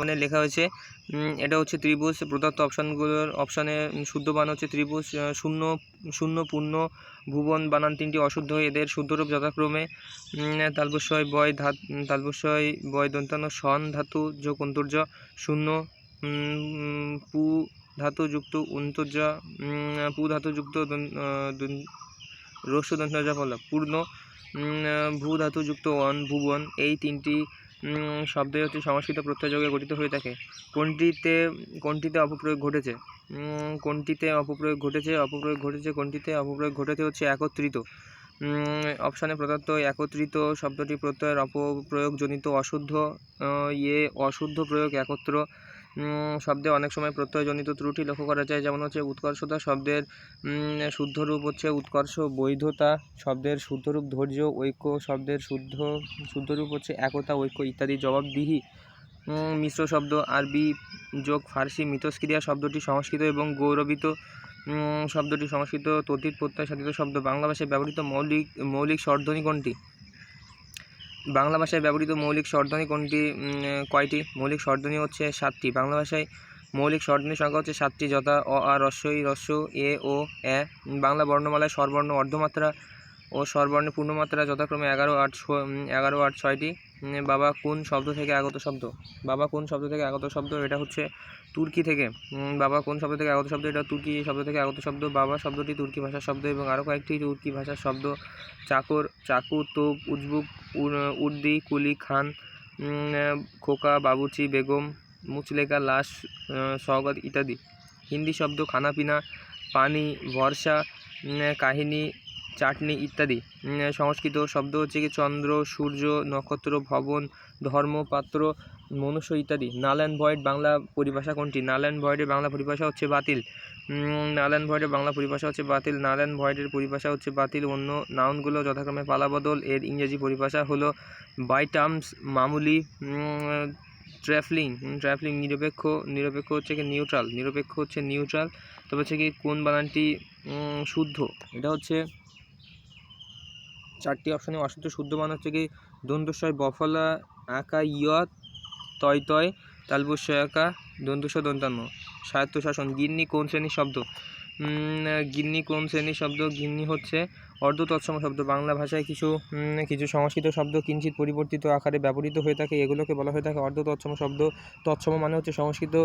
মানে লেখা হয়েছে। এটা হচ্ছে ত্রিভুজ। প্রদত্ত অপশানে শুদ্ধ বানান হচ্ছে ত্রিভুজ। শূন্য শূন্য পূর্ণ ভুবন বানান তিনটি অশুদ্ধ। এদের শুদ্ধরূপ যথাক্রমে তালবস্যয় বয় দন্তান্ন সন ধাতু যোগ অন্তর্য শূন্য পু ধাতু যুক্ত অন্তর্য পু ধাতু যুক্ত রস্য দন্তর্য ফলা পূর্ণ ভূ ধাতু যুক্ত অন ভুবন। এই তিনটি শব্দই হচ্ছে সংস্কৃত প্রত্যয়যোগে গঠিত হয়ে থাকে। কোনটিতে অপপ্রয়োগ ঘটেছে? কোনটিতে অপপ্রয়োগ ঘটেছে হচ্ছে একত্রিত। অপশানে প্রদত্ত একত্রিত শব্দটি প্রত্যয়ের অপপ্রয়োগজনিত অশুদ্ধ। অশুদ্ধ প্রয়োগ একত্র শব্দে অনেক সময় প্রত্যয়জনিত ত্রুটি লক্ষ্য করা যায়। যেমন হচ্ছে উৎকর্ষতা শব্দের শুদ্ধরূপ হচ্ছে উৎকর্ষ। বৈধতা শব্দের শুদ্ধরূপ ধৈর্য। ঐক্য শব্দের শুদ্ধরূপ হচ্ছে একতা ঐক্য ইত্যাদি। জবাবদিহি মিশ্র শব্দ আরবি যোগ ফার্সি। মিথস্ক্রিয়া শব্দটি সংস্কৃত এবং গৌরবিত শব্দটি সংস্কৃত। তদ্ধিত প্রত্যয় সাধিত শব্দ। বাংলা ভাষায় ব্যবহৃত মৌলিক স্বরধ্বনি কোনটি? বাংলা ভাষায় ব্যবহৃত মৌলিক স্বরধ্বনি কয়টি? মৌলিক স্বরধ্বনি হচ্ছে 7টি। বাংলা ভাষায় মৌলিক স্বরধ্বনির সংখ্যা হচ্ছে 7টি, যথা অ আ হ্রস্বই হ্রস্ব এ ও এ। বাংলা বর্ণমালায় স্বরবর্ণ অর্ধমাত্রা ও স্বরবর্ণের পূর্ণমাত্রা যথাক্রমে 11, 8, 6টি। বাবা কোন শব্দ থেকে আগত শব্দ? এটা হচ্ছে তুর্কি থেকে। বাবা কোন শব্দ থেকে আগত শব্দ? এটা তুর্কি শব্দ থেকে আগত শব্দ। বাবা শব্দটি তুর্কি ভাষার শব্দ এবং আরও কয়েকটি তুর্কি ভাষার শব্দ চাকর, চাকু, তোপ, উজবুক, উর্দি, কুলি, খান, খোকা, বাবুর্চি, বেগম, মুচলেকা, লাশ, সওগাত ইত্যাদি। হিন্দি শব্দ খানাপিনা, পানি, ভরসা, কাহিনী, চাটনি ইত্যাদি। সংস্কৃত শব্দ হচ্ছে কি চন্দ্র, সূর্য, নক্ষত্র, ভবন, ধর্ম, পাত্র, মনুষ্য ইত্যাদি। নাল অ্যান্ড ভয়েড বাংলা পরিভাষা কোনটি? নাল অ্যান্ড ভয়েডের বাংলা পরিভাষা হচ্ছে বাতিল। নাল অ্যান্ড ভয়েডের বাংলা পরিভাষা হচ্ছে বাতিল। নাল অ্যান্ড ভয়েডের পরিভাষা হচ্ছে বাতিল। অন্য নাউনগুলো যথাক্রমে পালাবদল। এর ইংরেজি পরিভাষা হলো বাই টার্মস, মামুলি, ট্রাফলিং। নিরপেক্ষ হচ্ছে কি নিউট্রাল। তবে হচ্ছে কি কোন বানানটি শুদ্ধ? এটা হচ্ছে 4টি অপশানে অশুদ্ধ। শুদ্ধ বানান হচ্ছে কি দন্তস্বয় বফলা আকা ইয়ত তয় তয় তালবস্যয় আকা দন্তস্ব দন্তান্ন। স্বায়ত্তশাসন। গিন্নি কোন শ্রেণীর শব্দ? গিন্নি হচ্ছে অর্ধ তৎসম শব্দ। বাংলা ভাষায় কিছু সংস্কৃত শব্দ কিঞ্চিৎ পরিবর্তিত আকারে ব্যবহৃত হয়ে থাকে, এগুলোকে বলা হয়ে থাকে অর্ধ তৎসম শব্দ। তৎসম মানে হচ্ছে সংস্কৃত,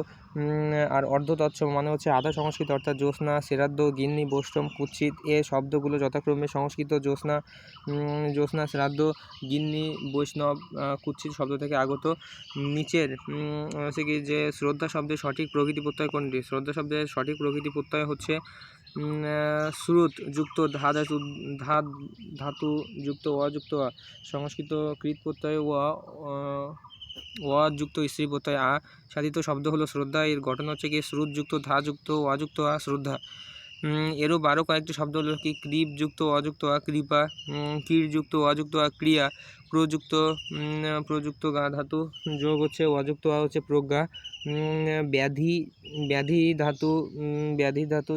আর অর্ধ তৎসম মানে হচ্ছে আধা সংস্কৃত, অর্থাৎ জ্যোৎস্না, শ্রাদ্ধ, গিন্নি, বৈষ্ণব, কুৎসিত। এ শব্দগুলো যথাক্রমে সংস্কৃত জ্যোৎস্না, শ্রাদ্ধ, গিন্নি, বৈষ্ণব, কুৎসিত শব্দ থেকে আগত। নিচের হচ্ছে কি যে শ্রদ্ধা শব্দের সঠিক প্রকৃতি প্রত্যয় কোনটি? শ্রদ্ধা শব্দের সঠিক প্রকৃতি প্রত্যয় হচ্ছে শ্রুত যুক্ত ধাতু যুক্ত অযুক্ত আ। সংস্কৃত কৃত প্রত্যয় যুক্ত স্ত্রী প্রত্যয় আ। সাধিত শব্দ হলো শ্রদ্ধা। এর গঠন হচ্ছে কি শ্রুত যুক্ত ধা যুক্ত অযুক্ত আ শ্রদ্ধা। এরও কয়েকটি শব্দ হলো কি ক্রিপ যুক্ত অযুক্ত আ কৃপা, কীর যুক্ত অযুক্ত আ ক্রিয়া, প্রযুক্ত গা ধাতু যোগ হচ্ছে অযুক্ত আ হচ্ছে প্রজ্ঞা, ব্যাধি ধাতু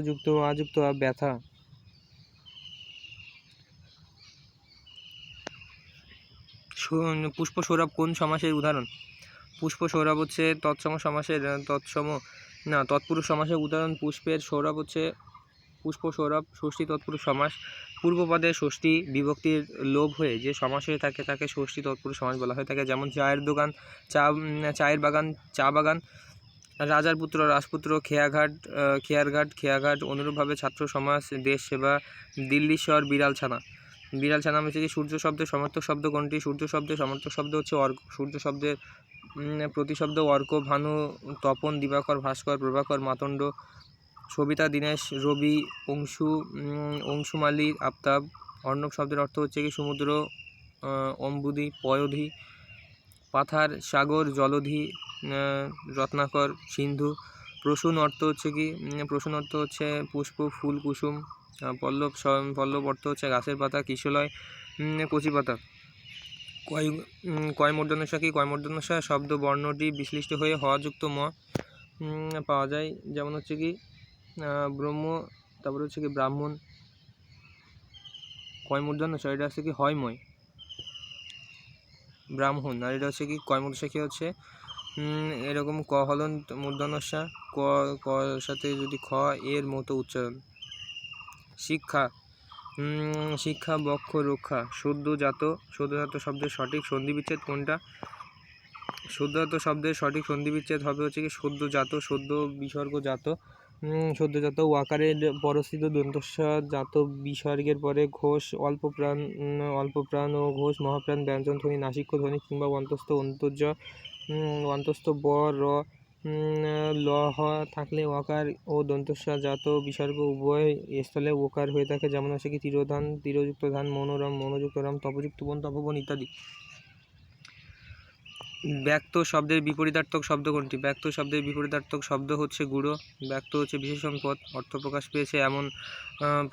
যুক্ত অযুক্ত আ ব্যথা। পুষ্প সৌরভ কোন সমাসের উদাহরণ? পুষ্প সৌরভ হচ্ছে তৎপুরুষ সমাসের উদাহরণ। পুষ্পের সৌরভ হচ্ছে পুষ্প সৌরভ ষষ্ঠী তৎপুরুষ সমাস। পূর্বপদে ষষ্ঠী বিভক্তির লোভ হয়ে যে সমাস হয়ে থাকে তাকে ষষ্ঠী তৎপুরুষ সমাস বলা হয়ে থাকে। যেমন চায়ের দোকান, চায়ের বাগান, চা বাগান, রাজার পুত্র, রাজপুত্র, খেয়াঘাট। অনুরূপভাবে ছাত্র সমাস, দেশ সেবা, দিল্লীশ্বর, বিড়ালছানা হচ্ছে কি সূর্য শব্দের সমর্থক শব্দ কোনটি? সূর্য শব্দের সমর্থক শব্দ হচ্ছে অর্ক। সূর্য শব্দের প্রতিশব্দ অর্ক। ভানু, তপন, দিবাকর, ভাস্কর, প্রভাকর, মাতণ্ড, সবিতা, দীনেশ, রবি, অংশুমালী, আফতাব। অর্ণব শব্দের অর্থ হচ্ছে কি সমুদ্র, অম্বুদি, পয়োধি, পাথার, সাগর, জলধি, রত্নাকর, সিন্ধু। প্রসূন অর্থ হচ্ছে পুষ্প, ফুল, কুসুম। পল্লব অর্থ হচ্ছে গাছের পাতা, কিশলয়, কচি পাতা। কয় মূর্ধন্যস্ব কি? কয় মূর্ধন্যস্ব শব্দ বর্ণটি বিশ্লিষ্ট হয়ে হওয়াযুক্ত ম পাওয়া যায়। যেমন হচ্ছে কি ব্রহ্ম, তারপরে হচ্ছে কি ব্রাহ্মণ। কয় মূর্ধন্যস্ব এটা হচ্ছে কি হয়ময় ব্রাহ্মণ, আর এটা হচ্ছে কি কয় মূর্ধন্যস্ব কি হচ্ছে এরকম ক হলন্ত মূর্ধন্যস্যা, ক ক সাথে যদি খ এর মতো উচ্চারণ। শিক্ষা, শিক্ষা বক্ষ রক্ষা। সদ্যজাত, সদ্যজাত শব্দের সঠিক সন্ধিবিচ্ছেদ কোনটা? সদ্যজাত শব্দের সঠিক সন্ধিবিচ্ছেদ হবে হচ্ছে কি সদ্যজাত, সদ্য বিসর্গজাত, সদ্যজাত ওয়াকারের পরস্থিত দন্তস্ব জাত বিসর্গের পরে ঘোষ অল্পপ্রাণ ও ঘোষ মহাপ্রাণ ব্যঞ্জন ধ্বনি নাসিক্য ধ্বনি কিংবা অন্তস্থ অন্তর্য অন্তস্থ ব র ল হ থাকলে ওয়াকার ও দন্তস্ব জাত বিসর্গ উভয় স্থলে ওকার হয়ে থাকে, যেমন হচ্ছে কি তিরোধান, তিরযুক্ত ধান, মনোরম, মনোযুক্ত রাম, তপযুক্ত বন, তপবন ইত্যাদি। ব্যক্ত শব্দের বিপরীতার্থক শব্দ কোনটি? ব্যক্ত শব্দের বিপরীতার্থক শব্দ হচ্ছে গুঢ়। ব্যক্ত হচ্ছে বিশেষণ পদ, অর্থ প্রকাশ পেয়েছে এমন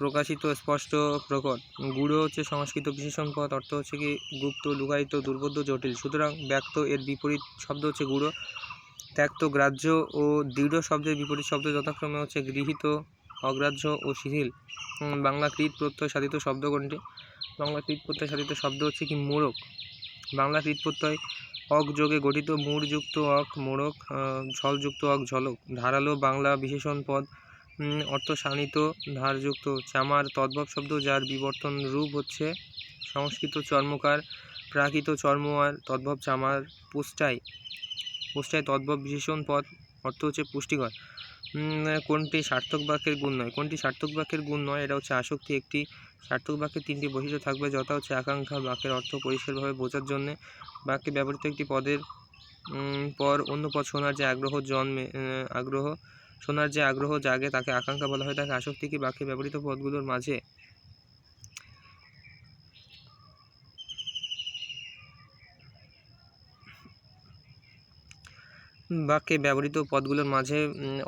প্রকাশিত, স্পষ্ট, প্রকট। গুঢ় হচ্ছে সংস্কৃত বিশেষণ পদ, অর্থ হচ্ছে কি গুপ্ত, লুকায়িত, দুর্বোধ্য, জটিল। সুতরাং ব্যক্ত এর বিপরীত শব্দ হচ্ছে গুঢ়। ত্যক্ত, গ্রাহ্য ও দৃঢ় শব্দের বিপরীত শব্দ যথাক্রমে হচ্ছে গৃহীত, অগ্রাহ্য ও শিথিল। বাংলা কৃত প্রত্যয় সাধিত শব্দ কোনটি? বাংলা কৃত প্রত্যয় সাধিত শব্দ হচ্ছে কি মোড়ক। বাংলা কৃত প্রত্যয় অক যোগে গঠিত, মূঢ়যুক্ত অক মোড়ক, ঝলযুক্ত অক ঝলক। ধারালো বাংলা বিশেষণ পদ, অর্থ শানিত, ধারযুক্ত। চামার তদ্ভব শব্দ যার বিবর্তন রূপ হচ্ছে সংস্কৃত চর্মকার, প্রাকৃত চর্মওয়ার, তদ্ভব চামার। পুষ্টাই, পুষ্টাই তদ্ভব বিশেষণ পদ, অর্থ হচ্ছে পুষ্টিকর। কোনটি সার্থক বাক্যের গুণ নয়? কোনটি সার্থক বাক্যের গুণ নয়? এটা হচ্ছে আসক্তি। একটি সার্থক বাক্যের তিনটি বৈশিষ্ট্য থাকবে, যথা হচ্ছে আকাঙ্ক্ষা, বাক্যের অর্থ পরিষ্কারভাবে বোঝার জন্যে, বাক্যে ব্যবহৃত একটি পদের পর অন্য পদ শোনার যে আগ্রহ জাগে তাকে আকাঙ্ক্ষা বলা হয় থাকে। আসক্তি কি বাক্যে ব্যবহৃত পদগুলোর মাঝে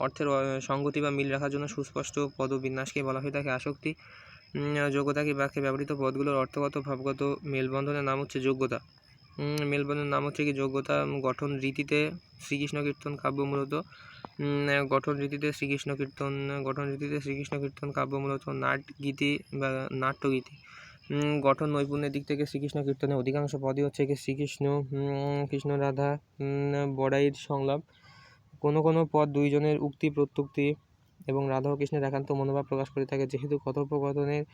অর্থের সঙ্গতি বা মিল রাখার জন্য সুস্পষ্ট পদবিন্যাসকে বলা হয়ে থাকে আসক্তি। যোগ্যতা কি বাক্যে ব্যবহৃত পদগুলোর অর্থগত ভাবগত মেলবন্ধনের নাম হচ্ছে যোগ্যতা। মেলবন্ধনের নাম হচ্ছে কি যোগ্যতা। গঠন রীতিতে শ্রীকৃষ্ণ কীর্তন কাব্য মূলত কাব্য মূলত নাটগীতি বা নাট্যগীতি। গঠন নৈপুণ্যের দিক থেকে শ্রীকৃষ্ণ কীর্তনের অধিকাংশ পদই হচ্ছে কি কৃষ্ণ রাধা বড়াইয়ের সংলাপ। কোনো কোনো পদ দুইজনের উক্তি প্রত্যুক্তি এবং রাধা ও কৃষ্ণের একান্ত মনোভাব প্রকাশ করে থাকে। যেহেতু কথোপকথনের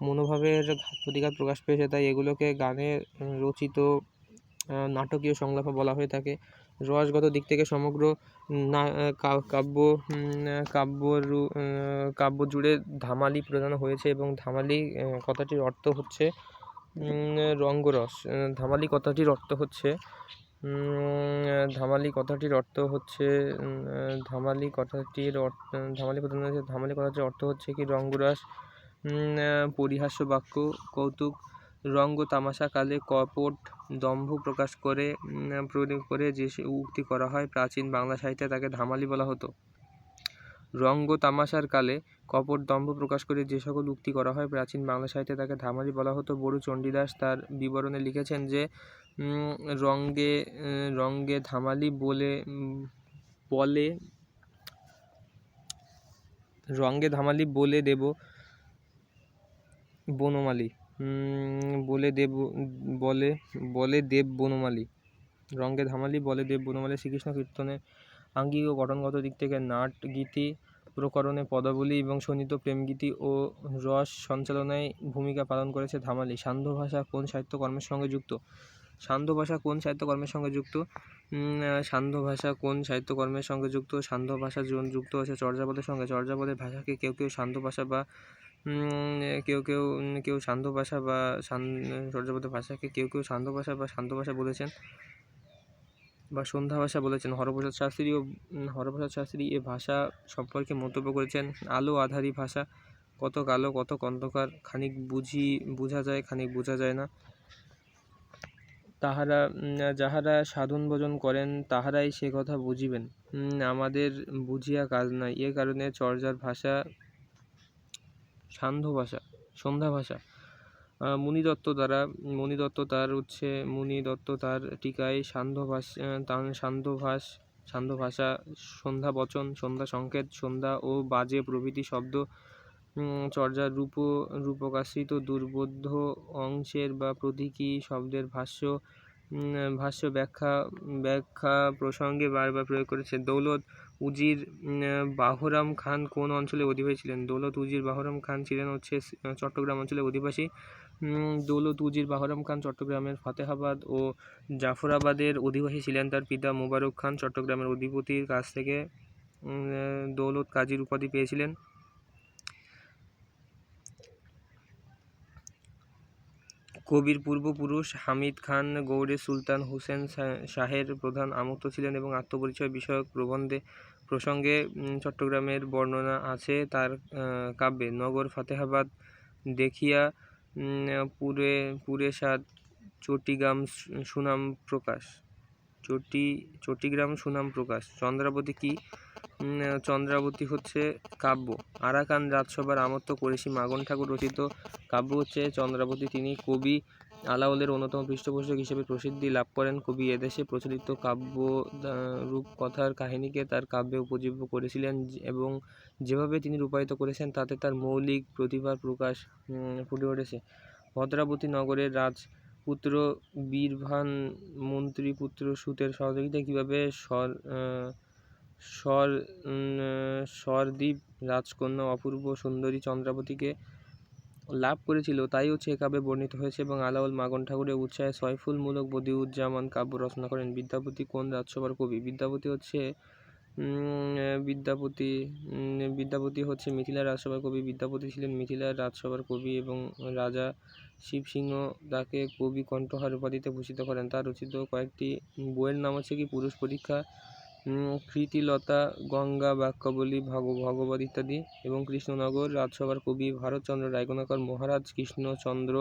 মনোভাবের প্রতিঘাত প্রকাশ পেয়েছে, তাই এগুলোকে গানে রচিত নাটকীয় সংলাপ বলা হয়ে থাকে। রসগত দিক থেকে সমগ্র কাব্য জুড়ে ধামালি প্রদান হয়েছে এবং ধামালি কথাটির অর্থ হচ্ছে রঙ্গরস। ধামালি কথাটির অর্থ হচ্ছে কি রঙ্গরস, পরিহাস্য বাক্য, কৌতুক। রঙ্গ তামাশা কালে কপট দম্ভ প্রকাশ করে যে উক্তি করা হয় প্রাচীন বাংলা সাহিত্যে তাকে ধামালি বলা হতো। রঙ্গ তামাশার কালে কপট দম্ভ প্রকাশ করে যে সকল উক্তি করা হয় প্রাচীন বাংলা সাহিত্যে তাকে ধামালি বলা হতো। বড়ু চণ্ডীদাস তার বিবরণে লিখেছেন যে রঙ্গে ধামালি বলে দেব বনমালী। রঙ্গে ধামালি বলে দেব বনমালী। শ্রীকৃষ্ণ কীর্তনের আঙ্গিক ও গঠনগত দিক থেকে নাট গীতি প্রকরণে পদাবলী এবং শোণিত প্রেমগীতি ও রস সঞ্চালনায় ভূমিকা পালন করেছে ধামালি। সান্ধ্য ভাষা কোন সাহিত্যকর্মের সঙ্গে যুক্ত? সান্ধ্য ভাষা যুক্ত আছে চর্যাপদের সঙ্গে। চর্যাপদের ভাষাকে কেউ কেউ সান্ধ্য ভাষা বা শান্ত ভাষা বলেছেন বা সন্ধ্যা ভাষা বলেছেন। হরপ্রসাদ শাস্ত্রী এ ভাষা সম্পর্কে মন্তব্য করেছেন, আলো আধারী ভাষা, কত কালো কত অন্ধকার, খানিক বুঝা যায় খানিক বোঝা যায় না। যাহারা সাধন ভজন করেন তাহারাই সে কথা বুঝিবেন, আমাদের বুঝিয়া কাজ নাই। এ কারণে চর্যার ভাষা সন্ধ্যা ভাষা। মুনি দত্ত তার টিকায় সান্ধ্য ভাষা সন্ধ্যা বচন, সন্ধ্যা সংকেত, সন্ধ্যা ও বাজে প্রভৃতি শব্দ চর্যার রূপকাশ্রিত দুর্বোধ্য অংশের বা প্রতীকী শব্দের ভাষ্য ভাষ্য ব্যাখ্যা প্রসঙ্গে বারবার প্রয়োগ করেছে। দৌলত উজির বাহরাম খান কোন অঞ্চলে অধিবাসী ছিলেন? দৌলত উজির বাহরাম খান ছিলেন হচ্ছে চট্টগ্রাম অঞ্চলে অধিবাসী। দৌলত উজির বাহরাম খান চট্টগ্রামের ফতেহাবাদ ও জাফরাবাদের অধিবাসী ছিলেন। তার পিতা মোবারক খান চট্টগ্রামের অধিপতির কাছ থেকে দৌলত কাজীর উপাধি পেয়েছিলেন। কবির পূর্বপুরুষ হামিদ খান গৌড়ে সুলতান হুসেন শাহের প্রধান আমন্ত্র ছিলেন এবং আত্মপরিচয় বিষয়ক প্রসঙ্গে চট্টগ্রামের বর্ণনা আছে তার কাব্যে। নগর ফতেহাবাদ দেখিয়া পুরেসাদ চট্টিগ্রাম সুনাম প্রকাশ। চন্দ্রাবতী কি? চন্দ্রাবতী হচ্ছে কাব্য। আরাকান রাজসভার আমত্ত কুরেশি মাগন ঠাকুর রচিত কাব্য হচ্ছে চন্দ্রাবতী। তিনি কবি আলাওলের অন্যতম পৃষ্ঠপোষক হিসেবে প্রসিদ্ধি লাভ করেন। কবি এদেশে প্রচলিত কাব্য রূপকথার কাহিনীকে তার কাব্যে উপজীব্য করেছিলেন এবং যেভাবে তিনি রূপায়িত করেছেন তাতে তার মৌলিক প্রতিভার প্রকাশ ফুটে উঠেছে। ভদ্রাবতী নগরের রাজপুত্র বীরভান মন্ত্রী পুত্র সুতের সহযোগিতায় কীভাবে স্বরদ্বীপ রাজকন্যা অপূর্ব সুন্দরী চন্দ্রাবতীকে লাভ করেছিল তাই হচ্ছে এ কাব্যে বর্ণিত হয়েছে এবং আলাওল মাগন ঠাকুরের উৎসাহে সয়ফুলমূলক বদিউজ্জামান কাব্য রচনা করেন। বিদ্যাপতি কোন রাজসভার কবি? বিদ্যাপতি হচ্ছে মিথিলার রাজসভার কবি। বিদ্যাপতি ছিলেন মিথিলার রাজসভার কবি এবং রাজা শিবসিংহ তাকে কবি কণ্ঠহার উপাধিতে ভূষিত করেন। তার রচিত কয়েকটি বইয়ের নাম হচ্ছে কি? পুরুষ পরীক্ষা, কৃতিলতা, গঙ্গা, বাক্যাবলী, ভগবত ইত্যাদি। এবং কৃষ্ণনগর রাজসভার কবি ভারতচন্দ্র রায়গুণাকর মহারাজ কৃষ্ণচন্দ্র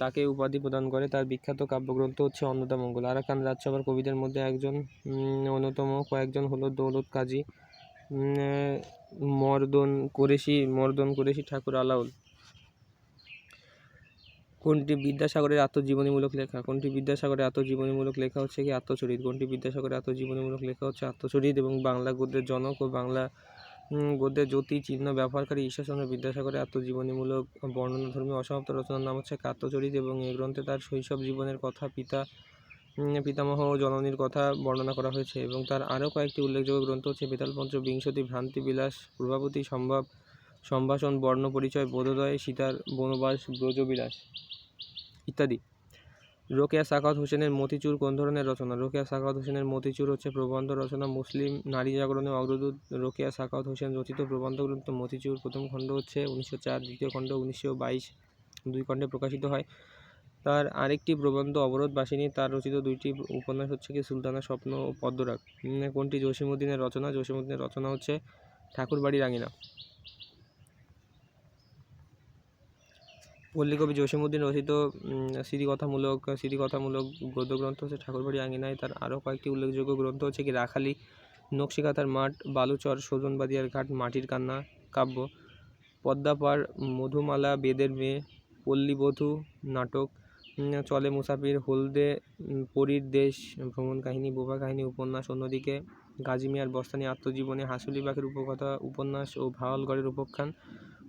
তাকে উপাধি প্রদান করে। তার বিখ্যাত কাব্যগ্রন্থ হচ্ছে অন্নদামঙ্গল। আরাকান রাজসভার কবিদের মধ্যে অন্যতম কয়েকজন হলো দৌলত কাজী, মর্দন কুরেশি ঠাকুর, আলাওল। কোনটি বিদ্যাসাগরের আত্মজীবনীমূলক লেখা? আত্মজীবনীমূলক লেখা হচ্ছে কি? আত্মচরিত। কোনটি বিদ্যাসাগরের আত্মজীবনীমূলক লেখা হচ্ছে? আত্মচরিত। এবং বাংলা গদ্যের জনক ও বাংলা গদ্যের জ্যোতি চিহ্ন ব্যবহারকারী ঈশ্বরচন্দ্র বিদ্যাসাগরের আত্মজীবনীমূলক বর্ণনাধর্মী অসমাপ্ত রচনার নাম হচ্ছে আত্মচরিত এবং এই গ্রন্থে তার শৈশব জীবনের কথা, পিতামহ ও জননীর কথা বর্ণনা করা হয়েছে। এবং তার আরও কয়েকটি উল্লেখযোগ্য গ্রন্থ হচ্ছে বেতালপঞ্চ, বিংশতি, ভ্রান্তিবিলাস, প্রভাবতী, সম্ভাষণ, বর্ণপরিচয়, বোধোদয়, সীতার বনবাস, ব্রজবিলাস ইত্যাদি। রোকেয়া সাখাওয়াত হোসেনের মতিচুর কোন ধরনের রচনা? রোকেয়া সাখাওয়াত হোসেনের মতিচুর হচ্ছে প্রবন্ধ রচনা। মুসলিম নারী জাগরণের অগ্রদূত রোকেয়া সাখাওয়াত হোসেন রচিত প্রবন্ধ গ্রন্থ মতিচুর প্রথম খণ্ড হচ্ছে 1904, দ্বিতীয় খণ্ড 1922, 2 খণ্ডে প্রকাশিত হয়। তার আরেকটি প্রবন্ধ অবরোধবাসিনী। তার রচিত 2টি উপন্যাস হচ্ছে কি? সুলতানা স্বপ্ন ও পদ্মরাগ। কোনটি জসীমউদ্দীনের রচনা? জসীমউদ্দীনের রচনা হচ্ছে ঠাকুরবাড়ির আঙিনা। পল্লীকবি জসীমউদ্দীন রচিত স্মৃতিকথামূলক গদ্যগ্রন্থ হচ্ছে ঠাকুরবাড়ি আঙিনায়। তার আরও কয়েকটি উল্লেখযোগ্য গ্রন্থ হচ্ছে কি? রাখালি, নকশিকাঁথার মাঠ, বালুচর, সজনবাদিয়ার ঘাট, মাটির কান্না কাব্য, পদ্মাপার, মধুমালা, বেদের মেয়ে, পল্লীবধূ নাটক, চলে মুসাফির, হলদে, পরীর দেশ, ভ্রমণ কাহিনী, বোবা কাহিনী উপন্যাস। অন্যদিকে গাজী মিয়ার বস্তানি আত্মজীবনী, হাসুলি বাঘের উপকথা উপন্যাস ও ভাওয়ালগড়ের উপাখ্যান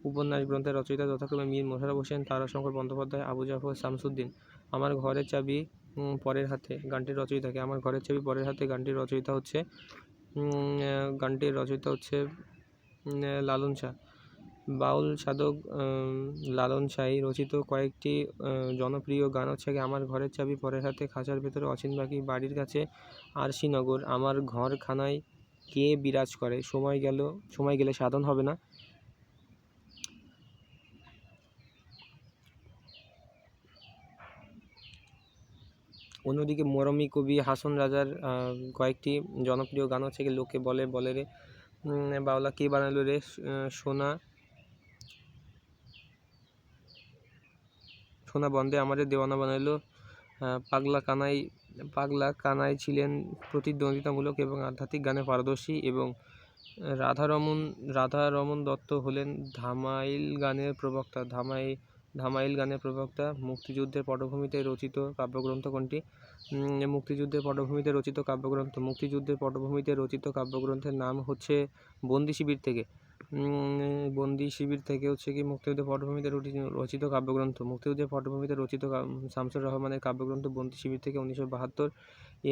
উপন্যাস গ্রন্থের রচয়িতা যথাক্রমে মীর মোশাররফ হোসেন, তারাশঙ্কর বন্দ্যোপাধ্যায়, আবু জাফর শামসুদ্দিন। আমার ঘরের চাবি পরের হাতে গানটির রচয়িতা কে? আমার ঘরের চাবি পরের হাতে গানটির রচয়িতা হচ্ছে লালন শাহ। বাউল সাধক লালন শাহী রচিত কয়েকটি জনপ্রিয় গান হচ্ছে কি? আমার ঘরের চাবি পরের হাতে, খাঁচার ভেতরে অচিন পাখি, বাড়ির কাছে আরশিনগর, আমার ঘরখানায় কে বিরাজ করে, সময় গেলে সাধন হবে না। অন্যদিকে মরমী কবি হাসন রাজার কয়েকটি জনপ্রিয় গান হচ্ছে কি? লোকে বলে বলে রে, বাউলা কে বানালো রে সোনা বন্দে আমাদের দেওয়ানা বানাইলো, পাগলা কানাই ছিলেন প্রতিদ্বন্দ্বিতামূলক এবং আধ্যাত্মিক গানে পারদর্শী এবং রাধারমণ দত্ত হলেন ধামাইল গানের প্রবক্তা। মুক্তিযুদ্ধের পটভূমিতে রচিত কাব্যগ্রন্থ কোনটি? মুক্তিযুদ্ধের পটভূমিতে রচিত কাব্যগ্রন্থের নাম হচ্ছে বন্দি শিবির থেকে। বন্দি শিবির থেকে হচ্ছে কি মুক্তিযুদ্ধের পটভূমিতে রচিত কাব্যগ্রন্থ। মুক্তিযুদ্ধের পটভূমিতে রচিত শামসুর রহমানের কাব্যগ্রন্থ বন্দি শিবির থেকে 1972।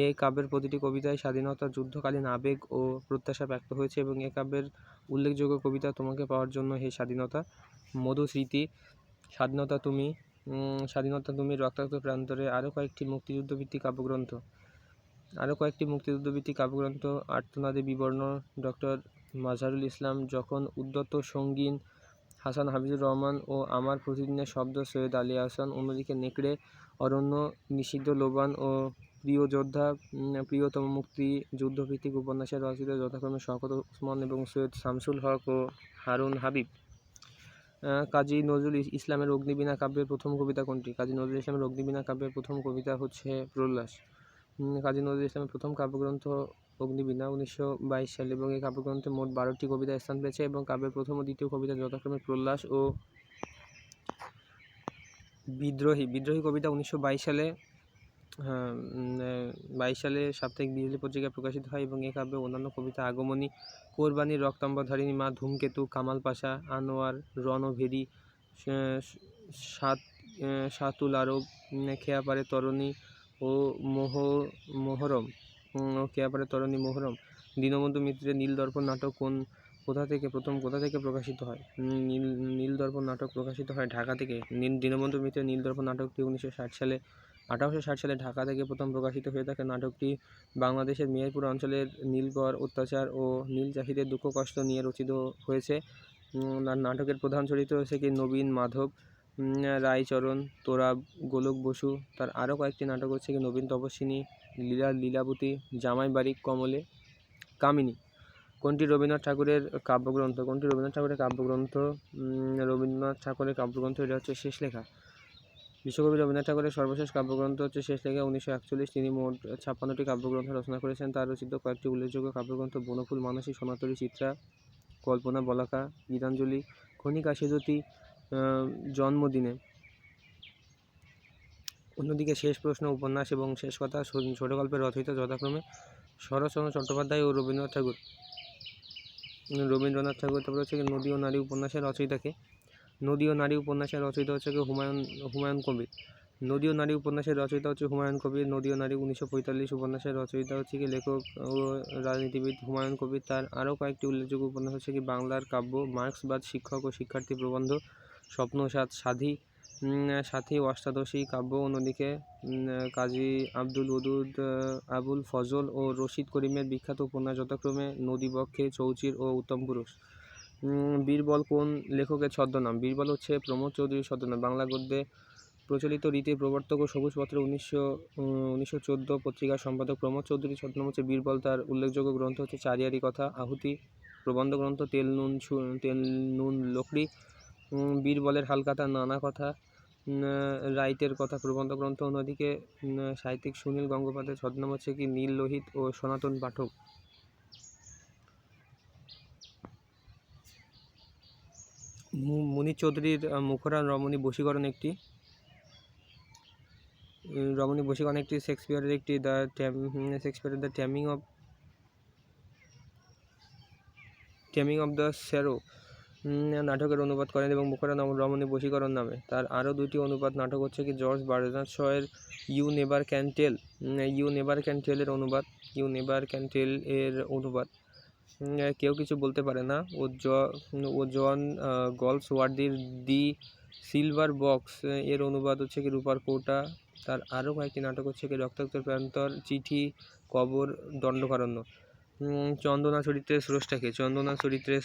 এই কাব্যের প্রতিটি কবিতায় স্বাধীনতা যুদ্ধকালীন আবেগ ও প্রত্যাশা ব্যক্ত হয়েছে এবং এ কাব্যের উল্লেখযোগ্য কবিতা তোমাকে পাওয়ার জন্য হে স্বাধীনতা, মধুস্মৃতি, স্বাধীনতা তুমি, রক্তাক্ত প্রান্তরে আরও কয়েকটি মুক্তিযুদ্ধভিত্তিক কাব্যগ্রন্থ আর্তনাদে বিবর্ণ, ডক্টর মাজহারুল ইসলাম, যখন উদ্যত সঙ্গীন, হাসান হাবিবুর রহমান ও আমার প্রতিদিনের শব্দ, সৈয়দ আলী আহসান। অন্যদিকে নেকড়ে, অরণ্য, নিষিদ্ধ লোবান ও প্রিয় যোদ্ধা, প্রিয়তম মুক্তি যুদ্ধভিত্তিক উপন্যাসের রচয়িতা যথাক্রমে শওকত ওসমান এবং সৈয়দ শামসুল হক ও হারুন হাবিব। কাজী নজরুল ইসলামের অগ্নিবীণা কাব্যের প্রথম কবিতা কোনটি? কাজী নজরুল ইসলামের অগ্নিবীণা কাব্যের প্রথম কবিতা হচ্ছে প্রল্লাস। কাজী নজরুল ইসলামের প্রথম কাব্যগ্রন্থ অগ্নিবীণা 1922 সালে এবং এই কাব্যগ্রন্থে মোট 12টি কবিতা স্থান পেয়েছে এবং কাব্যের প্রথম ও দ্বিতীয় কবিতা যথাক্রমে প্রল্লাস ও বিদ্রোহী কবিতা 1922 সালে সাপ্তাহিক বিজলি পত্রিকায় প্রকাশিত হয় এবং এই কাব্যে অন্যান্য কবিতা আগমনী, কোরবানি, রক্তাম্বরধারিণী মা, ধূমকেতু, কামাল পাশা, আনোয়ার, রণভেরি, সাতুল আরব, খেয়াপাড়ে তরণী ও মোহরম, দীনবন্ধু মিত্রের নীলদর্পণ নাটক কোথা থেকে প্রকাশিত হয়? নীলদর্পণ নাটক প্রকাশিত হয় ঢাকা থেকে। দীনবন্ধু মিত্রের নীলদর্পণ নাটকটি 1860 সালে ঢাকা থেকে প্রথম প্রকাশিত হয়ে থাকে। নাটকটি বাংলাদেশের মেহেরপুর অঞ্চলের নীলকর অত্যাচার ও নীল চাষীদের দুঃখ কষ্ট নিয়ে রচিত হয়েছে। নাটকের প্রধান চরিত্র হচ্ছে কি নবীন, মাধব, রায়চরণ, তোরাব, গোলক বসু। তার আরও কয়েকটি নাটক হচ্ছে কি নবীন তপস্বিনী, লীলাবতী, জামাই বাড়ি, কমলে, কামিনী। কোনটি রবীন্দ্রনাথ ঠাকুরের কাব্যগ্রন্থ? রবীন্দ্রনাথ ঠাকুরের কাব্যগ্রন্থ এটা হচ্ছে শেষ লেখা। বিশ্বকবি রবীন্দ্রনাথ ঠাকুরের সর্বশেষ কাব্যগ্রন্থ হচ্ছে শেষ লেখা 1941। তিনি মোট 56টি কাব্যগ্রন্থ রচনা করেছেন। তার রচিত কয়েকটি উল্লেখযোগ্য কাব্যগ্রন্থ বনফুল, মানসী, সোনাতরী, চিত্রা, কল্পনা, বলাকা, গীতাঞ্জলি, খনিকা সেতুতি, জন্মদিনে। অন্যদিকে শেষ প্রশ্ন, উপন্যাস এবং শেষ কথা, ছোট গল্পের রচয়িতা যথাক্রমে শরৎচন্দ্র চট্টোপাধ্যায় ও রবীন্দ্রনাথ ঠাকুর। তারপরে হচ্ছে কি নদী ও নারী উপন্যাসের রচয়িতাকে? নদী ও নারী উপন্যাসের রচয়িতা হচ্ছে কি হুমায়ুন কবির। নদী ও নারী উপন্যাসের রচয়িতা হচ্ছে হুমায়ুন কবির। নদী ও নারী 1945 উপন্যাসের রচয়িতা হচ্ছে কি লেখক ও রাজনীতিবিদ হুমায়ুন কবির। তার আরও কয়েকটি উল্লেখযোগ্য উপন্যাস হচ্ছে কি বাংলার কাব্য, মার্ক্সবাদ, শিক্ষক ও শিক্ষার্থী প্রবন্ধ, স্বপ্নসাথ, সাথী, অষ্টাদশী কাব্য। অন্যদিকে কাজী আব্দুল ওদুদ, আবুল ফজল ও রশিদ করিমের বিখ্যাত উপন্যাস যথাক্রমে নদীবক্ষে, চৌচির ও উত্তম পুরুষ। বীরবল কোন লেখকের ছদ্মনাম? বীরবল হচ্ছে প্রমোদ চৌধুরীর ছদ্মনাম। বাংলা গদ্যে প্রচলিত রীতির প্রবর্তক ও সবুজপত্র 1914 পত্রিকার সম্পাদক প্রমোদ চৌধুরীর ছদ্মনাম হচ্ছে বীরবল। তার উল্লেখযোগ্য গ্রন্থ হচ্ছে চারিয়ারি কথা, আহুতি, প্রবন্ধ গ্রন্থ তেল নুন লকড়ি, বীরবলের হালখাতা, নানা কথা, রাইতের কথা প্রবন্ধ গ্রন্থ। অন্যদিকে সাহিত্যিক সুনীল গঙ্গোপাধ্যায়ের ছদ্মনাম হচ্ছে কি নীল লোহিত ও সনাতন পাঠক। মুনির চৌধুরীর মুখরান রমণী বশীকরণ একটি শেক্সপিয়ারের একটি দ্য ট্যামিং অব দ্য শ্যারো নাটকের অনুবাদ করেন এবং মুখরান রমণী বশীকরণ নামে। তার আরও দুইটি অনুবাদ নাটক হচ্ছে কি জর্জ বার্নার্ড শয়ের ইউ নেভার ক্যান টেল এর অনুবাদ কেউ কিছু বলতে পারে না ও জন গলসওয়ার্দির দি সিলভার বক্স এর অনুবাদ হচ্ছে কি রূপার কৌটা। তার আরও কয়েকটি নাটক হচ্ছে কি রক্তাক্ত প্রান্তর, চিঠি, কবর, দণ্ডকারণ্য। চন্দনা চরিত্রের স্রষ্টাকে? চন্দনা চরিত্রের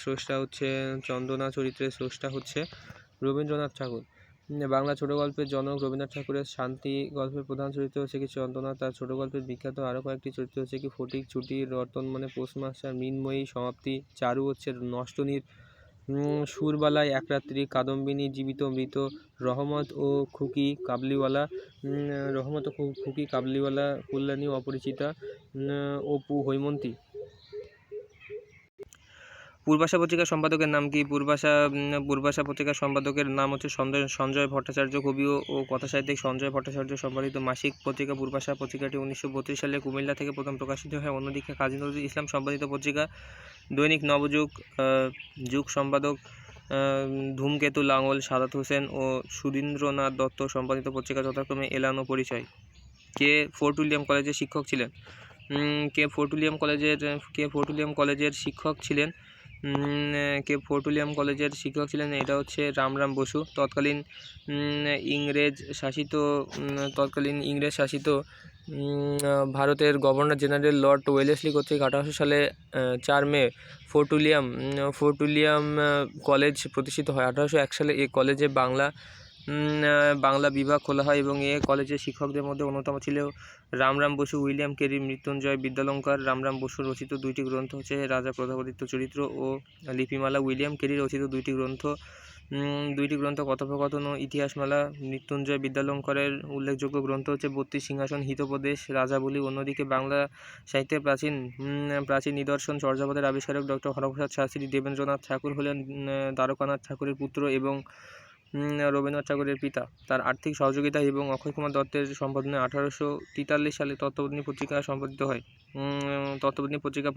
স্রষ্টা হচ্ছে রবীন্দ্রনাথ ঠাকুর। বাংলা ছোট গল্পের জনক রবীন্দ্রনাথ ঠাকুরের শান্তি গল্পের প্রধান চরিত্র হচ্ছে কি চন্দনা। তার ছোট গল্পের বিখ্যাত আরও কয়েকটি চরিত্র হচ্ছে কি ফটিক, ছুটি, রতন মানে পোস্টমাস্টার, মৃন্ময়ী, সমাপ্তি, চারু হচ্ছে নষ্টনীর, সুরবালায়, এক রাত্রি, কাদম্বিনী, জীবিত মৃত, রহমত ও খুকি কাবলিওয়ালা, কল্যাণী, অপরিচিতা, অপু, হৈমন্তী। পূর্বাশা পত্রিকার সম্পাদকের নাম কি? পূর্বাশা পত্রিকার সম্পাদকের নাম হচ্ছে সঞ্জয় ভট্টাচার্য। কবি ও কথাসাহিত্যিক সঞ্জয় ভট্টাচার্য সম্পাদিত মাসিক পত্রিকা পূর্বাশা। পত্রিকাটি 1932 সালে কুমিল্লা থেকে প্রথম প্রকাশিত হয়। অন্যদিকে কাজী নজরুল ইসলাম সম্পাদিত পত্রিকা দৈনিক নবযুগ যুগ সম্পাদক ধূমকেতু লাঙল, সাদাত হোসেন ও সুধীন্দ্রনাথ দত্ত সম্পাদিত পত্রিকা যথাক্রমে এলান ও পরিচয়। কে ফোর্ট উইলিয়াম কলেজের শিক্ষক ছিলেন? কে ফোর্ট উইলিয়াম কলেজের শিক্ষক ছিলেন? কে ফোর্ট উইলিয়াম কলেজের শিক্ষক ছিলেন? এটা হচ্ছে রামরাম বসু। তৎকালীন ইংরেজ শাসিত ভারতের গভর্নর জেনারেল লর্ড ওয়েলেসলি কর্তৃক 1800 সালে 4 মে ফোর্ট উইলিয়াম কলেজ প্রতিষ্ঠিত হয়। 1801 সালে এই কলেজে বাংলা বিভাগ খোলা হয় এবং এ কলেজের শিক্ষকদের মধ্যে অন্যতম ছিল রামরাম বসু। উইলিয়াম কেরির মৃত্যুঞ্জয় বিদ্যালঙ্কার। রামরাম বসু রচিত দুইটি গ্রন্থ হচ্ছে রাজা প্রতাপাদিত্য চরিত্র ও লিপিমালা। উইলিয়াম কেরি রচিত দুইটি গ্রন্থ কথোপকথন ও ইতিহাসমালা। মৃত্যুঞ্জয় বিদ্যালঙ্কারের উল্লেখযোগ্য গ্রন্থ হচ্ছে 32 সিংহাসন, হিতোপদেশ, রাজাবলী। অন্যদিকে বাংলা সাহিত্যের প্রাচীন নিদর্শন চর্যাপদের আবিষ্কারক ডক্টর হরপ্রসাদ শাস্ত্রী। দেবেন্দ্রনাথ ঠাকুর হলেন দ্বারকানাথ ঠাকুরের পুত্র এবং রবীন্দ্রনাথ ঠাকুরের পিতা। তার আর্থিক সহযোগিতা এবং অক্ষয় কুমার দত্তের সম্পাদনায় 1843 সালে তত্ত্ববোধিনী পত্রিকা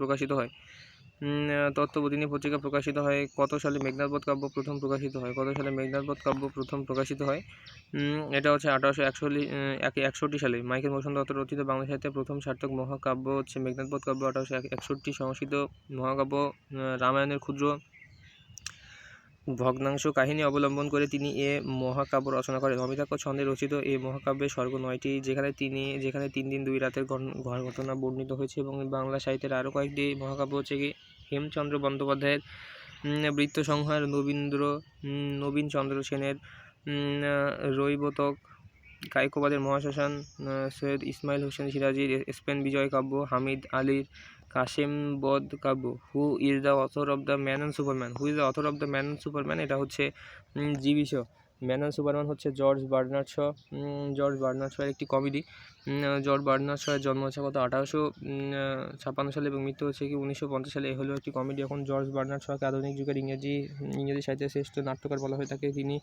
প্রকাশিত হয়। কত সালে মেঘনাদ বধ কাব্য প্রথম প্রকাশিত হয়? এটা হচ্ছে 1861 সালে। মাইকেল মধুসূদন দত্ত রচিত বাংলা সাহিত্যের প্রথম সার্থক মহাকাব্য হচ্ছে মেঘনাদ বধ কাব্য। 1861 সংস্কৃত মহাকাব্য রামায়ণের ক্ষুদ্র ভগ্নাংশ কাহিনী অবলম্বন করে তিনি এ মহাকাব্য রচনা করেন। অমিতাক্ষ ছন্দে রচিত এ কাব্যের স্বর্গ 9টি, যেখানে 3 দিন 2 রাতের ঘটনা বর্ণিত হয়েছে। এবং বাংলা সাহিত্যের আরও কয়েকটি মহাকাব্য হচ্ছে কি হেমচন্দ্র বন্দ্যোপাধ্যায়ের বৃত্তসংহার, নবীনচন্দ্র সেনের রৈবতক, কায়কোবাদের মহাশ্মশান, সৈয়দ ইসমাইল হোসেন সিরাজীর স্পেন বিজয় কাব্য, হামিদ আলীর Kashem Badh Kabya. Who is the author of the man and superman? এটা হচ্ছে GB Shaw. Man and superman হচ্ছে জর্জ বার্নার্ড শয়ের একটি কমেডি। জর্জ বার্নার্ড শয়ের জন্ম হচ্ছে 1856 সালে এবং মৃত্যু হচ্ছে কি 1950 সালে। এ হলো একটি কমেডি। এখন জর্জ বার্নার্ড শকে আধুনিক যুগের ইংরেজি সাহিত্যের শ্রেষ্ঠ নাট্যকার বলা হয়ে থাকে। তিনি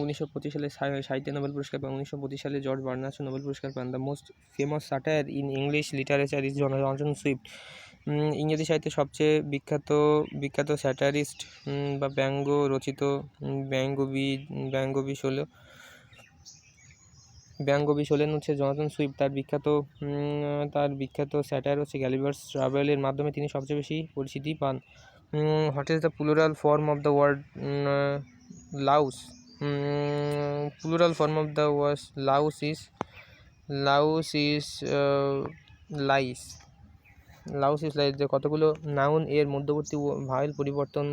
1925 সালে সাহিত্যে নোবেল পুরস্কার পান। 1925 সালে জর্জ বার্নার্ড নোবেল পুরস্কার পান। The most famous satire in English literature is Johnson Swift. ইংরেজি সাহিত্যের সবচেয়ে বিখ্যাত স্যাটারিস্ট বা ব্যঙ্গ রচিত ব্যঙ্গবীশ হলেন হচ্ছে জনসন সুইফট। তার বিখ্যাত স্যাটায়ার হচ্ছে গ্যালিভার্স ট্রাভেলের মাধ্যমে তিনি সবচেয়ে বেশি পরিচিতি পান। What is the plural form of the word louse? Plural form of the word louse is lice. যে কতগুলো নাউন এর মধ্যবর্তী ভাওয়েল পরিবর্তন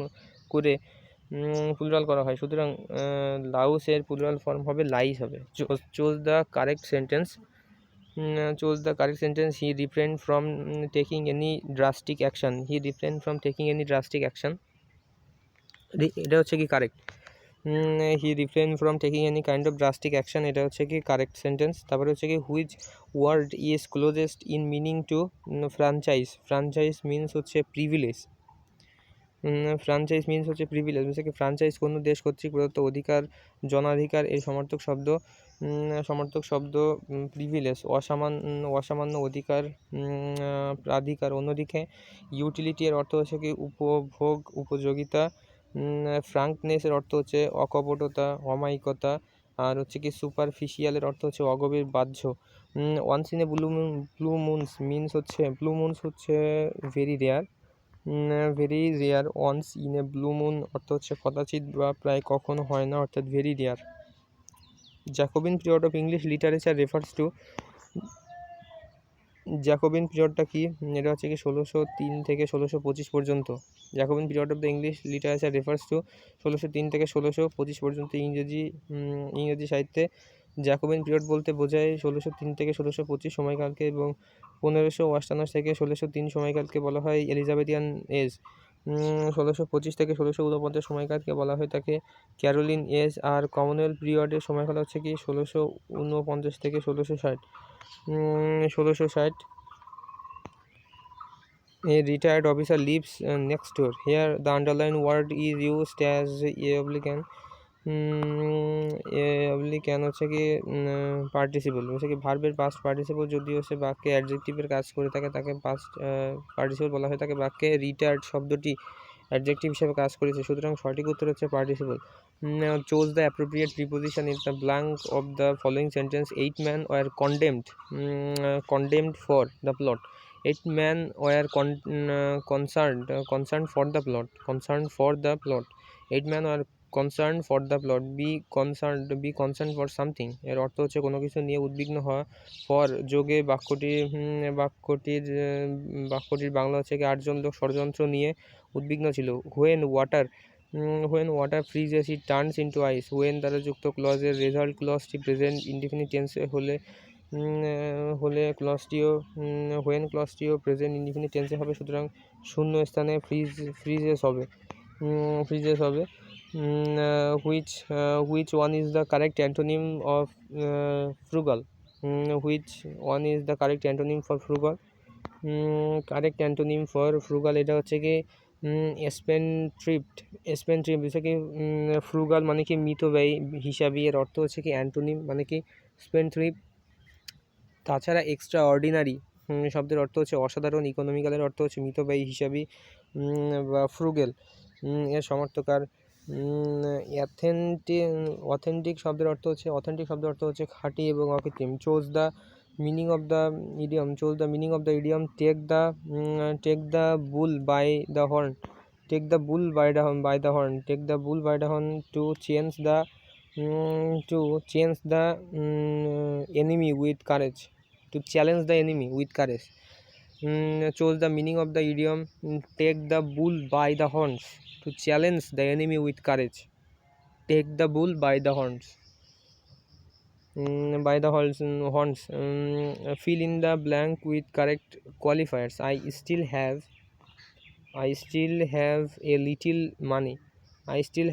করে প্লুরাল করা হয়, সুতরাং লাউস এর প্লুরাল ফর্ম হবে লাইস হবে। Choose the correct sentence. He refrained from taking any drastic action. এটা হচ্ছে কি correct. He refrain from taking any kind of drastic action, এটা হচ্ছে কি কারেক্ট সেন্টেন্স। তারপরে হচ্ছে কি which word is closest in meaning to franchise means হচ্ছে প্রিভিলেজ। হচ্ছে কি ফ্রাঞ্চাইজ কোনো দেশ কর্তৃক প্রদত্ত অধিকার, জনাধিকার এর সমর্থক শব্দ প্রিভিলেজ। অসামান্য অধিকার, প্রাধিকার। অন্যদিকে ইউটিলিটি এর অর্থ হচ্ছে কি উপভোগ, উপযোগিতা। ফ্রাঙ্কনেস এর অর্থ হচ্ছে অকপটতা, অমায়িকতা। আর হচ্ছে কি সুপারফিশিয়ালের অর্থ হচ্ছে অগভীর, বাহ্য। Once in a blue moons হচ্ছে very rare. Once in a blue moon অর্থ হচ্ছে কদাচিৎ বা প্রায় কখনো হয় না, অর্থাৎ very rare. Jacobean period of English literature refers to. Jacobean পিরিয়ডটা কি? এটা হচ্ছে কি 1603 থেকে 1625 পর্যন্ত। Jacobean period of the English literature refers to 1603 থেকে 1625 পর্যন্ত ইংরেজি সাহিত্যে জ্যাকোবিন পিরিয়ড বলতে বোঝায় 1603 থেকে 1625 সময়কালকে, এবং 1558 থেকে 1603 সময়কালকে বলা হয় এলিজাবেথিয়ান এজ। 1625 থেকে 1649 সময়কালকে বলা হয় তাকে ক্যারোলিন এজ। আর কমনওয়েলথ পিরিয়ডের সময়কাল হচ্ছে কি 1649 থেকে 1660। A retired officer lives next door. Here the underlined word is used as a obligation. Can হচ্ছে কি পার্টিসিপল, হচ্ছে কি ভার্বের পাস্ট পার্টিসিপল যদিও সে বাক্যে অ্যাডজেক্টিভের কাজ করে থাকে তাকে পাস্ট পার্টিসিপল বলা হয় থাকে। বাক্যে রিটার্ড শব্দটি অ্যাডজেক্টিভ হিসেবে কাজ করেছে, সুতরাং সঠিক উত্তর হচ্ছে participle. Choose the appropriate preposition in the blank of the following sentence. 8 men were condemned for the plot. 8 men were concerned for the plot. 8 men were concerned for the plot. Be concerned for something এর অর্থ হচ্ছে কোনো কিছু নিয়ে উদ্বিগ্ন হওয়া। For যোগে বাক্যটির বাংলা হচ্ছে কি 8 জন লোক ষড়যন্ত্র নিয়ে উদ্বিগ্ন ছিল। when water freezes it turns into ice. when দ্বারা যুক্ত ক্লজের রেজাল্ট ক্লজটি প্রেজেন্ট ইনডিফিনিট টেন্সে হলে ক্লজটিও when ক্লজটিও প্রেজেন্ট ইনডিফিনিট টেন্সে হবে, সুতরাং শূন্য স্থানে ফ্রিজেস হবে। which one is the correct antonym of frugal? which one is the correct antonym for frugal? Correct antonym for frugal এটা হচ্ছে কি স্পেন্ডথ্রিফট হচ্ছে কি ফ্রুগাল মানে কি মিতব্যয়ী হিসাবী, এর অর্থ হচ্ছে কি অ্যান্টোনিম মানে কি স্পেন্ডথ্রিফট। তাছাড়া এক্সট্রা অর্ডিনারি শব্দের অর্থ হচ্ছে অসাধারণ, ইকোনমিক্যালের অর্থ হচ্ছে মিতব্যয়ী হিসাবী বা ফ্রুগেল এর সমর্থকার। অথেন্টিক শব্দের অর্থ হচ্ছে খাঁটি এবং অকৃত্রিম। Choose the meaning of the idiom take the bull by the horn to change the enemy with courage. To challenge the enemy with courage. Chose the meaning of the idiom take the bull by the horns. To challenge the enemy with courage. Take the bull by the horns. Fill in the blank with correct qualifiers. I still have a little money. I still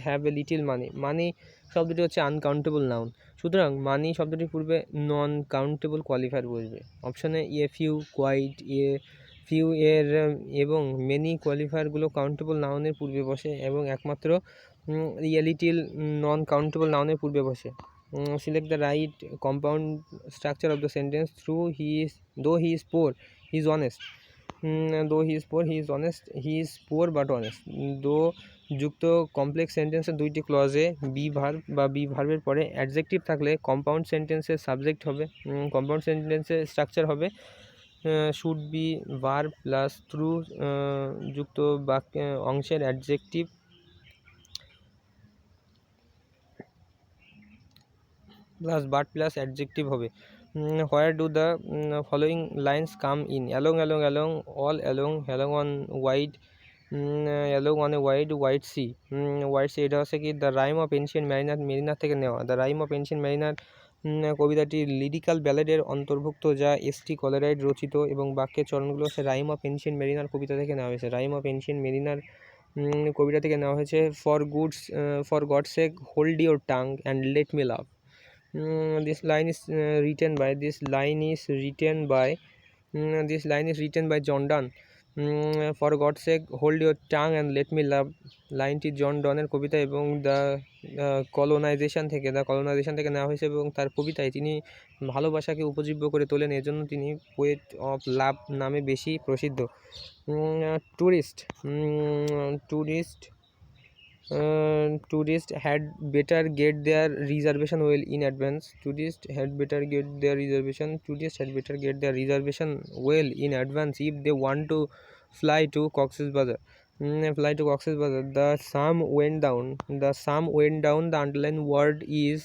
have a little money. মানি শব্দটি হচ্ছে uncountable noun, সুতরাং মানি শব্দটির পূর্বে non countable qualifier বসবে। অপশানে few, quite, few এর এবং many কোয়ালিফায়ারগুলো countable নাউনের পূর্বে বসে এবং একমাত্র লিটিল নন কাউন্টেবল নাউনের পূর্বে বসে। Select the right compound structure of the sentence. though he is poor he is honest. though he is poor he is honest. he is poor but honest. though যুক্ত complex সেন্টেন্সের দুইটি ক্লজে B ভার্বের পরে adjective থাকলে compound সেন্টেন্সের subject হবে, compound সেন্টেন্সের structure হবে should be verb plus through যুক্ত অংশের adjective plus but plus adjective হবে। Where do the following lines come in? Along all along on wide on a wide sea. এটা হচ্ছে কি the rime of ancient mariner থেকে নেওয়া। The rime of ancient mariner কবিতাটি lyrical ব্যালেডের অন্তর্ভুক্ত যা এসটি কলেরাইড রচিত এবং বাক্যের চরণগুলো হচ্ছে রাইম অফ এনশিয়েন্ট মেরিনার কবিতা থেকে নেওয়া হয়েছে। রাইম অফ এনশিয়েন্ট মেরিনার কবিতা থেকে নেওয়া হয়েছে। For gods sake hold your tongue and let me love. this line is written by John Donne. For God's sake hold your tongue and let me love লাইনটি জন ডনের কবিতা এবং the colonisation থেকে নেওয়া হয়েছে এবং তার কবিতায় তিনি ভালোবাসাকে উপজীব্য করে তোলেন, এজন্য তিনি পোয়েট অফ লাভ নামে বেশি প্রসিদ্ধ। Tourists had better get their reservation well in advance. Tourists had better get their reservation well in advance if they want to fly to Cox's Bazar. The sum went down. The underlined word is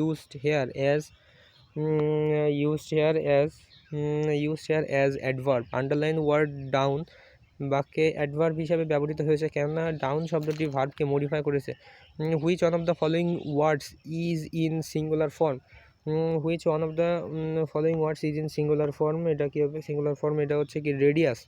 used here as adverb. Underlined word down বাক্যে adverb হিসাবে ব্যবহৃত হয়েছে কেননা down শব্দটি ভার্বকে modify করেছে। Which one of the following words is in singular form? এটা কী হবে singular form? এটা হচ্ছে কি রেডিয়াস।